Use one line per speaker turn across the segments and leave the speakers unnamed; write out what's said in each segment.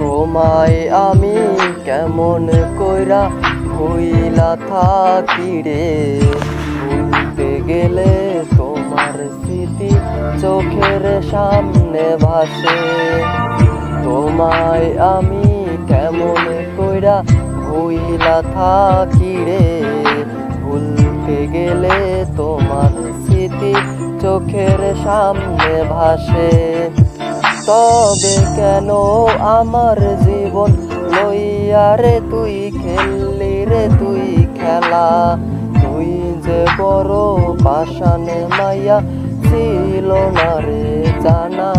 তোমায় আমি কেমন কইরা ভুইলা থাকি রে। ভুলতে গেলে তোমার স্মৃতি চোখের সামনে ভাসে। তোমায় আমি কেমন কইরা ভুইলা থাকি রে। ভুলতে গেলে তোমার স্মৃতি চোখের সামনে ভাসে। তবে কেন আমার জীবন লইয়া রে তুই খেললি রে তুই খেলা। তুই যে বড় পাষাণ মাইয়া ছিল না রে জানা।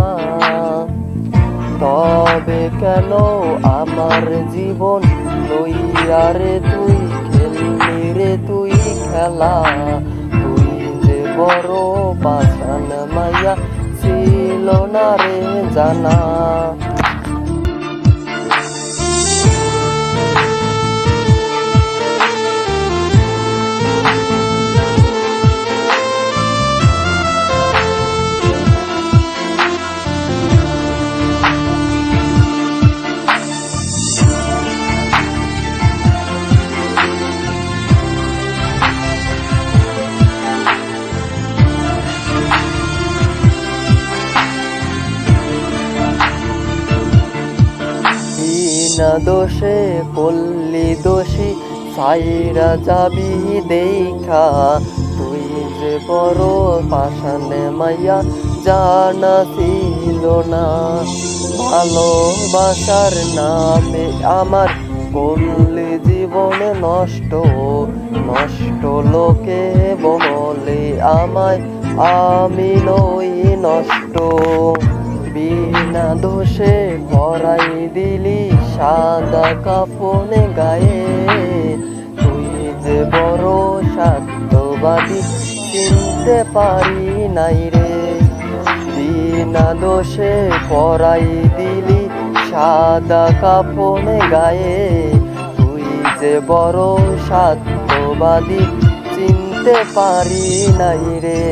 তবে কেন আমার জীবন লইয়া রে তুই খেললি রে তুই খেলা। তুই যে বড় পাষাণ মাইয়া ছিল না রে জানা। বিনা দোষে পল্লী দোষী সাইরা যাবি দেখা। তুই যে বড় পাষাণ মাইয়া জানা ছিল না। ভালোবাসার নামে আমার করলি জীবনে নষ্ট। নষ্ট লোকে বলে আমায় আমি নই নষ্ট। বিনা দোষে পরাই দিলি সাদা কাফনে গায়ে। তুই যে বড় সত্যবাদী চিনতে পারি নাই রে। বিনা দোষে পরাই দিলি সাদা কাফনে গায়ে। তুই যে বড় সত্যবাদী চিনতে পারি নাই রে।